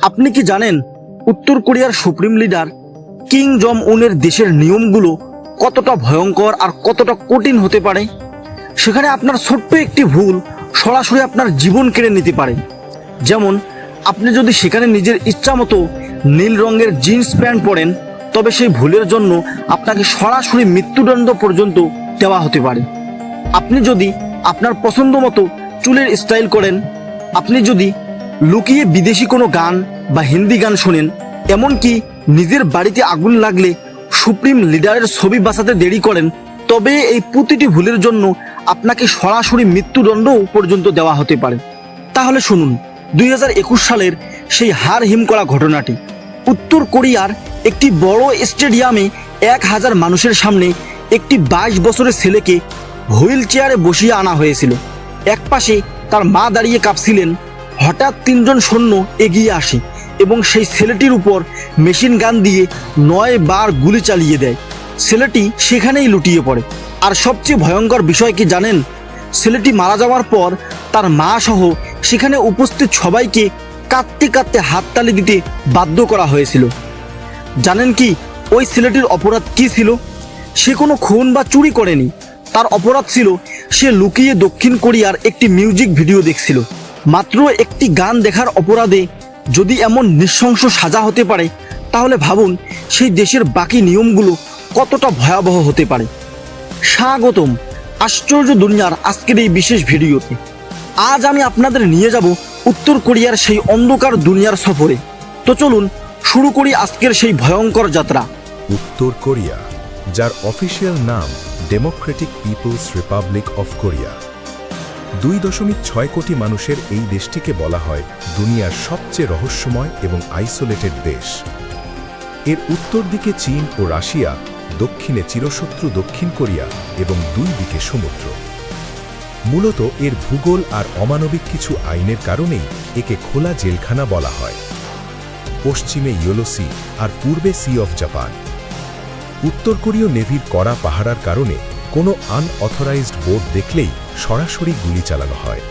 আপনি কি জানেন উত্তর কোরিয়ার সুপ্রিম লিডার কিং জং উনের দেশের নিয়মগুলো কতটা ভয়ঙ্কর আর কতটা কঠিন হতে পারে? সেখানে আপনার ছোট্ট একটি ভুল সরাসরি আপনার জীবন কেড়ে নিতে পারে। যেমন আপনি যদি সেখানে নিজের ইচ্ছা মতো নীল রঙের জিন্স প্যান্ট পরেন, তবে সেই ভুলের জন্য আপনাকে সরাসরি মৃত্যুদণ্ড পর্যন্ত দেওয়া হতে পারে। আপনি যদি আপনার পছন্দ মতো চুলের স্টাইল করেন, আপনি যদি লুকিয়ে বিদেশি কোনো গান বা হিন্দি গান শোনেন, এমনকি নিজের বাড়িতে আগুন লাগলে সুপ্রিম লিডারের ছবি বাঁচাতে দেরি করেন, তবে এই প্রতিটি ভুলের জন্য আপনাকে সরাসরি মৃত্যুদণ্ড পর্যন্ত দেওয়া হতে পারে। তাহলে শুনুন 2021 সালের সেই হাড় হিম করা ঘটনাটি। উত্তর কোরিয়ার একটি বড় স্টেডিয়ামে 1000 মানুষের সামনে একটি 22 বছরের ছেলেকে হুইল চেয়ারে বসিয়ে আনা হয়েছিল। একপাশে তার মা দাঁড়িয়ে কাঁপছিলেন। হঠাৎ 3 জন সৈন্য এগিয়ে আসে এবং সেই ছেলেটির উপর মেশিন গান দিয়ে 9 বার গুলি চালিয়ে দেয়। ছেলেটি সেখানেই লুটিয়ে পড়ে। আর সবচেয়ে ভয়ঙ্কর বিষয় কি জানেন? ছেলেটি মারা যাওয়ার পর তার মা সহ সেখানে উপস্থিত সবাইকে কাঁদতে কাঁদতে হাততালি দিতে বাধ্য করা হয়েছিল। জানেন কি ওই ছেলেটির অপরাধ কি ছিল? সে কোনো খুন বা চুরি করেনি। তার অপরাধ ছিল সে লুকিয়ে দক্ষিণ কোরিয়ার একটি মিউজিক ভিডিও দেখছিল। মাত্র একটি গান দেখার অপরাধে যদি এমন নৃশংস সাজা হতে পারে, তাহলে ভাবুন সেই দেশের বাকি নিয়মগুলো কতটা ভয়াবহ হতে পারে। স্বাগতম আশ্চর্য দুনিয়ার আজকের এই বিশেষ ভিডিওতে। আজ আমি আপনাদের নিয়ে যাব উত্তর কোরিয়ার সেই অন্ধকার দুনিয়ার সফরে। তো চলুন শুরু করি আজকের সেই ভয়ঙ্কর যাত্রা। উত্তর কোরিয়া, যার অফিসিয়াল নাম Democratic People's Republic of Korea. 2.6 crore মানুষের এই দেশটিকে বলা হয় দুনিয়ার সবচেয়ে রহস্যময় এবং আইসোলেটেড দেশ। এর উত্তর দিকে চীন ও রাশিয়া, দক্ষিণে চিরশত্রু দক্ষিণ কোরিয়া এবং 2 দিকে সমুদ্র। মূলত এর ভূগোল আর অমানবিক কিছু আইনের কারণেই একে খোলা জেলখানা বলা হয়। পশ্চিমে ইয়েলো সি আর পূর্বে সি অফ জাপান। উত্তর কোরীয় নেভির কড়া পাহারার কারণে কোনো আনঅথরাইজড বোট দেখলেই সরাসরি গুলি চালানো হয়।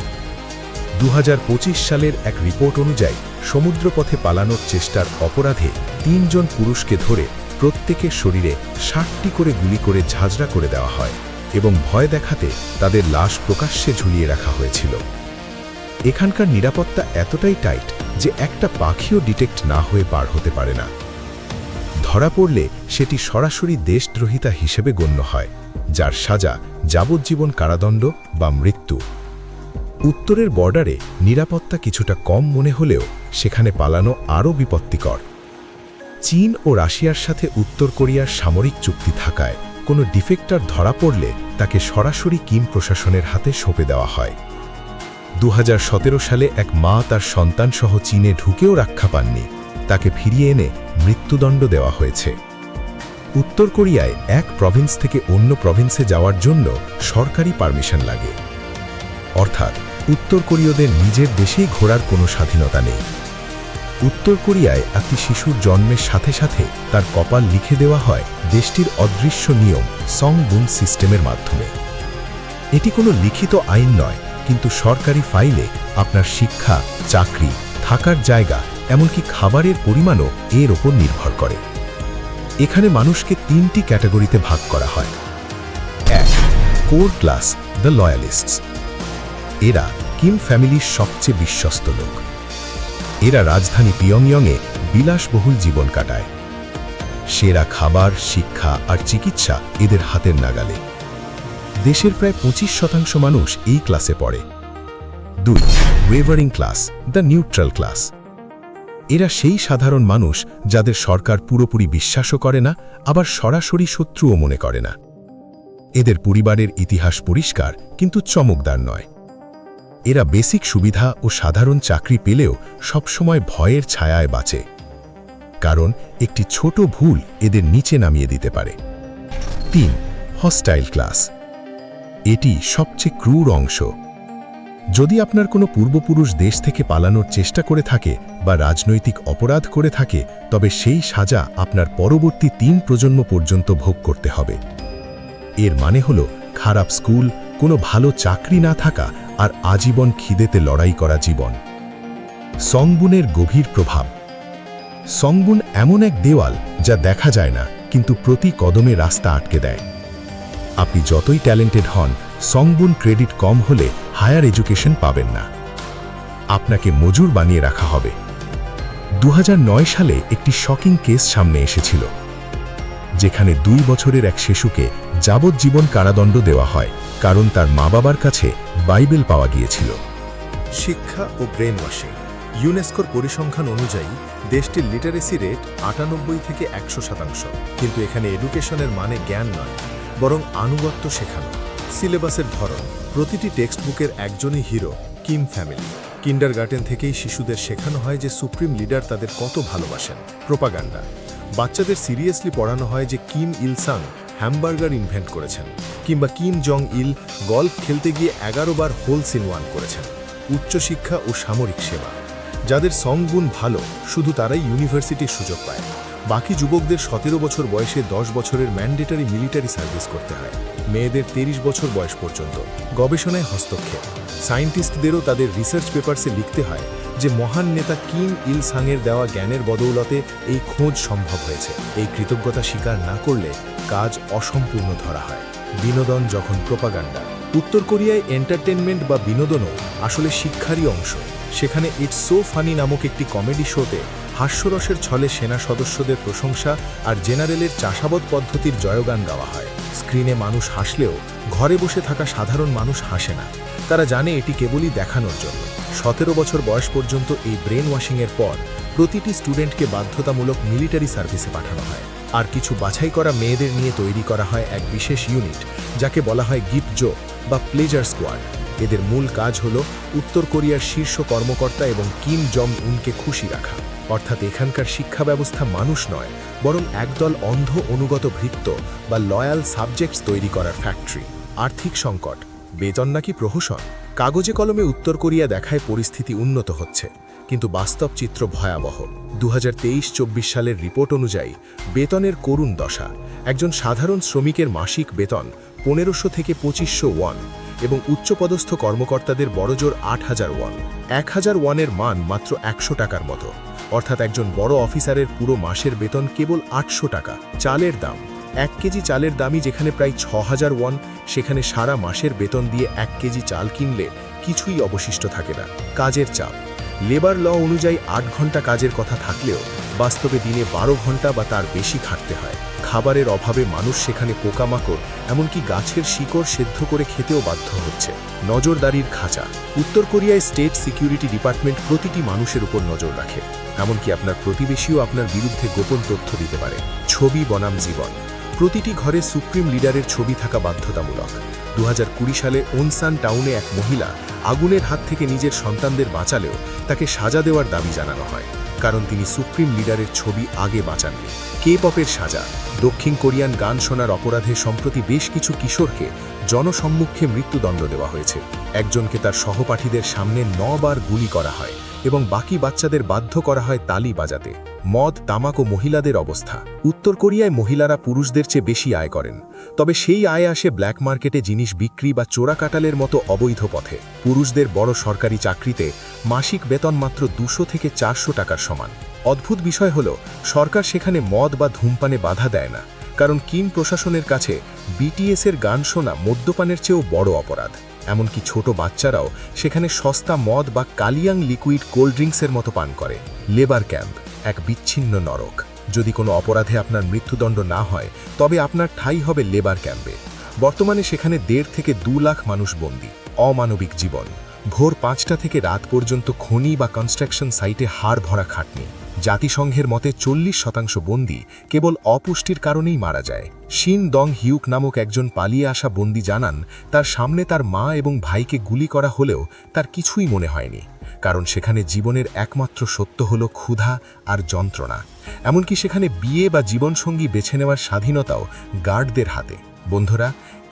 2025 সালের এক রিপোর্ট অনুযায়ী সমুদ্রপথে পালানোর চেষ্টার অপরাধে 3 জন পুরুষকে ধরে প্রত্যেকের শরীরে 60টি করে গুলি করে ঝাঁঝরা করে দেওয়া হয় এবং ভয় দেখাতে তাদের লাশ প্রকাশ্যে ঝুলিয়ে রাখা হয়েছিল। এখানকার নিরাপত্তা এতটাই টাইট যে একটা পাখিও ডিটেক্ট না হয়ে পার হতে পারে না। ধরা পড়লে সেটি সরাসরি দেশদ্রোহিতা হিসেবে গণ্য হয়, যার সাজা যাবজ্জীবন কারাদণ্ড বা মৃত্যু। উত্তরের বর্ডারে নিরাপত্তা কিছুটা কম মনে হলেও সেখানে পালানো আরও বিপত্তিকর। চীন ও রাশিয়ার সাথে উত্তর কোরিয়ার সামরিক চুক্তি থাকায় কোনো ডিফেক্টর ধরা পড়লে তাকে সরাসরি কিম প্রশাসনের হাতে সঁপে দেওয়া হয়। 2017 সালে এক মা তার সন্তানসহ চীনে ঢুকেও রক্ষা পাননি, তাকে ফিরিয়ে এনে মৃত্যুদণ্ড দেওয়া হয়েছে। উত্তর কোরিয়ায় এক প্রভিন্স থেকে অন্য প্রভিন্সে যাওয়ার জন্য সরকারি পারমিশন লাগে। অর্থাৎ উত্তর কোরীয়দের নিজের দেশেই ঘোরার কোনো স্বাধীনতা নেই। উত্তর কোরিয়ায় একটি শিশুর জন্মের সাথে সাথে তার কপাল লিখে দেওয়া হয় দেশটির অদৃশ্য নিয়ম সংবুন সিস্টেমের মাধ্যমে। এটি কোনো লিখিত আইন নয়, কিন্তু সরকারি ফাইলে আপনার শিক্ষা, চাকরি, থাকার জায়গা, এমনকি খাবারের পরিমাণও এর ওপর নির্ভর করে। এখানে মানুষকে 3টি ক্যাটাগরিতে ভাগ করা হয়। 1. Core class, the loyalists. এরা কিম ফ্যামিলির সবচেয়ে বিশ্বস্ত লোক। এরা রাজধানী পিয়ংইয়ংয়ে বিলাসবহুল জীবন কাটায়। সেরা খাবার, শিক্ষা আর চিকিৎসা এদের হাতের নাগালে। দেশের প্রায় 25% মানুষ এই ক্লাসে পড়ে। 2. ওয়েভারিং ক্লাস, দ্য নিউট্রাল ক্লাস। এরা সেই সাধারণ মানুষ যাদের সরকার পুরোপুরি বিশ্বাসও করে না, আবার সরাসরি শত্রুও মনে করে না। এদের পরিবারের ইতিহাস পরিষ্কার কিন্তু চমকদার নয়। এরা বেসিক সুবিধা ও সাধারণ চাকরি পেলেও সবসময় ভয়ের ছায়ায় বাঁচে, কারণ একটি ছোট ভুল এদের নিচে নামিয়ে দিতে পারে। 3. Hostile class. এটি সবচেয়ে ক্রূর অংশ। যদি আপনার কোনো পূর্বপুরুষ দেশ থেকে পালানোর চেষ্টা করে থাকে বা রাজনৈতিক অপরাধ করে থাকে, তবে সেই সাজা আপনার পরবর্তী 3 প্রজন্ম পর্যন্ত ভোগ করতে হবে। এর মানে হলো খারাপ স্কুল, কোনো ভালো চাকরি না থাকা আর আজীবন খিদেতে লড়াই করা জীবন। সংবুনের গভীর প্রভাব সংবুন এমন এক দেওয়াল যা দেখা যায় না, কিন্তু প্রতি কদমে রাস্তা আটকে দেয়। আপনি যতই ট্যালেন্টেড হন, সংবুন ক্রেডিট কম হলে হায়ার এডুকেশন পাবেন না। আপনাকে মজুর বানিয়ে রাখা হবে। 2009 সালে একটি শকিং কেস সামনে এসেছিল, যেখানে 2 বছরের এক শিশুকে যাবজ্জীবন কারাদণ্ড দেওয়া হয়, কারণ তার মা বাবার কাছে বাইবেল পাওয়া গিয়েছিল। শিক্ষা ও ব্রেন ওয়াশিং। ইউনেস্কোর পরিসংখ্যান অনুযায়ী দেশটির লিটারেসি রেট 98 থেকে 100%, কিন্তু এখানে এডুকেশনের মানে জ্ঞান নয়, বরং আনুগত্য শেখানো। সিলেবাসের ধরন, প্রতিটি টেক্সট বুকের একজনই হিরো, কিম ফ্যামিলি। কিন্ডারগার্টেন থেকেই শিশুদের শেখানো হয় যে সুপ্রিম লিডার তাদের কত ভালোবাসেন। প্রোপাগান্ডা, বাচ্চাদের সিরিয়াসলি পড়ানো হয় যে কিম ইল সাং হ্যামবার্গার ইনভেন্ট করেছেন, কিংবা কিম জং ইল গল্ফ খেলতে গিয়ে 11 বার হোলস ইন ওয়ান করেছেন। উচ্চশিক্ষা ও সামরিক সেবা, যাদের সংগুণ ভালো শুধু তারাই ইউনিভার্সিটির সুযোগ পায়। বাকি যুবকদের 17 বছর বয়সে 10 বছরের ম্যান্ডেটারি মিলিটারি সার্ভিস করতে হয়। মেয়েদের 30 বছর বয়স পর্যন্ত। গবেষণায় হস্তক্ষেপ, সায়েন্টিস্টদেরও তাদের রিসার্চ পেপারসে লিখতে হয় যে মহান নেতা কিম ইল সাংয়ের দেওয়া জ্ঞানের বদৌলতে এই খোঁজ সম্ভব হয়েছে। এই কৃতজ্ঞতা স্বীকার না করলে কাজ অসম্পূর্ণ ধরা হয়। বিনোদন যখন প্রোপাগান্ডা। উত্তর কোরিয়ায় এন্টারটেনমেন্ট বা বিনোদনও আসলে শিক্ষারই অংশ। সেখানে ইটস সো ফানি নামক একটি কমেডি শোতে হাস্যরসের ছলে সেনা সদস্যদের প্রশংসা আর জেনারেলের চাষাবাদ পদ্ধতির জয়গান গাওয়া হয়। স্ক্রিনে মানুষ হাসলেও ঘরে বসে থাকা সাধারণ মানুষ হাসে না, তারা জানে এটি কেবলই দেখানোর জন্য। 17 বছর বয়স পর্যন্ত এই ব্রেন ওয়াশিংয়ের পর প্রতিটি স্টুডেন্টকে বাধ্যতামূলক মিলিটারি সার্ভিসে পাঠানো হয়, আর কিছু বাছাই করা মেয়েদের নিয়ে তৈরি করা হয় এক বিশেষ ইউনিট, যাকে বলা হয় গিফট জো বা প্লেজার স্কোয়াড। এদের মূল কাজ হল উত্তর কোরিয়ার শীর্ষ কর্মকর্তা এবং কিম জং উনকে খুশি রাখা। অর্থাৎ এখানকার শিক্ষা ব্যবস্থা মানুষ নয়, বরং একদল অন্ধ অনুগত ভৃত্য বা লয়াল সাবজেক্টস তৈরি করার ফ্যাক্টরি। আর্থিক সংকট, বেতন নাকি প্রহসন। কাগজে কলমে উত্তর কোরিয়া দেখায় পরিস্থিতি উন্নত হচ্ছে, কিন্তু বাস্তব চিত্র ভয়াবহ। 2023-24 সালের রিপোর্ট অনুযায়ী বেতনের করুণ দশা। একজন সাধারণ শ্রমিকের মাসিক বেতন 1500 থেকে 2500 ওয়ান এবং উচ্চপদস্থ কর্মকর্তাদের বড়জোর 8000 ওয়ান। 1000 ওয়ানের মান মাত্র 100 টাকার মতো। অর্থাৎ একজন বড় অফিসারের পুরো মাসের বেতন কেবল 800 টাকা। চালের দাম, 1 কেজি চালের দামই যেখানে প্রায় 6000 ওয়ান, সেখানে সারা মাসের বেতন দিয়ে 1 কেজি চাল কিনলে কিছুই অবশিষ্ট থাকে না। কাজের চাপ, লেবার ল অনুযায়ী 8 ঘন্টা কাজের কথা থাকলেও বাস্তবে দিনে 12 ঘন্টা বা তার বেশি খাটতে হয়। খাবারের অভাবে মানুষ সেখানে পোকামাকড়, এমনকি গাছের শিকড় সেদ্ধ করে খেতেও বাধ্য হচ্ছে। নজরদারির খাঁচা, উত্তর কোরিয়ায় স্টেট সিকিউরিটি ডিপার্টমেন্ট প্রতিটি মানুষের উপর নজর রাখে, এমনকি আপনার প্রতিবেশীও আপনার বিরুদ্ধে গোপন তথ্য দিতে পারে। ছবি বনাম জীবন, প্রতিটি ঘরে সুপ্রিম লিডারের ছবি থাকা বাধ্যতামূলক। 2020 সালে ওনসান টাউনে এক মহিলা আগুনের হাত থেকে নিজের সন্তানদের বাঁচালেও তাকে সাজা দেওয়ার দাবি জানানো হয়, কারণ তিনি সুপ্রিম লিডারের ছবি আগে বাঁচাননি। কে পপের সাজা, দক্ষিণ কোরিয়ান গান শোনার অপরাধে সম্প্রতি বেশ কিছু কিশোরকে জনসম্মুখে মৃত্যুদণ্ড দেওয়া হয়েছে। একজনকে তার সহপাঠীদের সামনে 9 বার গুলি করা হয় এবং বাকি বাচ্চাদের বাধ্য করা হয় তালি বাজাতে। মদ, তামাক ও মহিলাদের অবস্থা, উত্তর কোরিয়ায় মহিলারা পুরুষদের চেয়ে বেশি আয় করেন, তবে সেই আয় আসে ব্ল্যাক মার্কেটে জিনিস বিক্রি বা চোরাকাটালের মতো অবৈধ পথে। পুরুষদের বড় সরকারি চাকরিতে মাসিক বেতন মাত্র 200 থেকে 400 টাকার সমান। অদ্ভুত বিষয় হল সরকার সেখানে মদ বা ধূমপানে বাধা দেয় না, কারণ কিম প্রশাসনের কাছে বিটিএসের গান শোনা মদ্যপানের চেয়েও বড় অপরাধ। এমনকি ছোট বাচ্চারাও সেখানে সস্তা মদ বা কালিয়াং লিকুইড কোল্ড ড্রিঙ্কসের মতো পান করে। লেবার ক্যাম্প, এক বিচ্ছিন্ন নরক। যদি কোনো অপরাধে আপনার মৃত্যুদণ্ড না হয়, তবে আপনার ঠাঁই হবে লেবার ক্যাম্পে। বর্তমানে সেখানে 1.5 থেকে 2 লাখ মানুষ বন্দী। অমানবিক জীবন, ভোর 5টা থেকে রাত পর্যন্ত খনি বা কনস্ট্রাকশন সাইটে হাড় ভরা খাটনি। জাতিসংঘের মতে 40% বন্দী কেবল অপুষ্টির কারণেই মারা যায়। শিন দং হিউক নামক একজন পালিয়ে আসা বন্দী জানান, তার সামনে তার মা এবং ভাইকে গুলি করা হলেও তার কিছুই মনে হয়নি, কারণ সেখানে জীবনের একমাত্র সত্য হলো ক্ষুধা আর যন্ত্রণা। এমনকি সেখানে বিয়ে বা জীবনসঙ্গী বেছে নেওয়ার স্বাধীনতাও গার্ডদের হাতে। বন্ধুরা,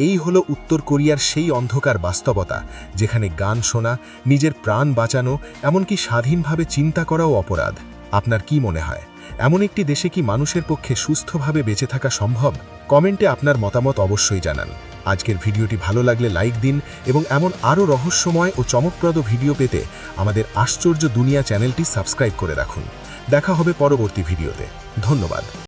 এই হলো উত্তর কোরিয়ার সেই অন্ধকার বাস্তবতা, যেখানে গান শোনা, নিজের প্রাণ বাঁচানো, এমনকি স্বাধীনভাবে চিন্তা করাও অপরাধ। আপনার কি মনে হয়, এমন একটি দেশে কি মানুষের পক্ষে সুস্থভাবে বেঁচে থাকা সম্ভব? কমেন্টে আপনার মতামত অবশ্যই জানান। আজকের ভিডিওটি ভালো লাগলে লাইক দিন এবং এমন আরও রহস্যময় ও চমকপ্রদ ভিডিও পেতে আমাদের আশ্চর্য দুনিয়া চ্যানেলটি সাবস্ক্রাইব করে রাখুন। দেখা হবে পরবর্তী ভিডিওতে। ধন্যবাদ।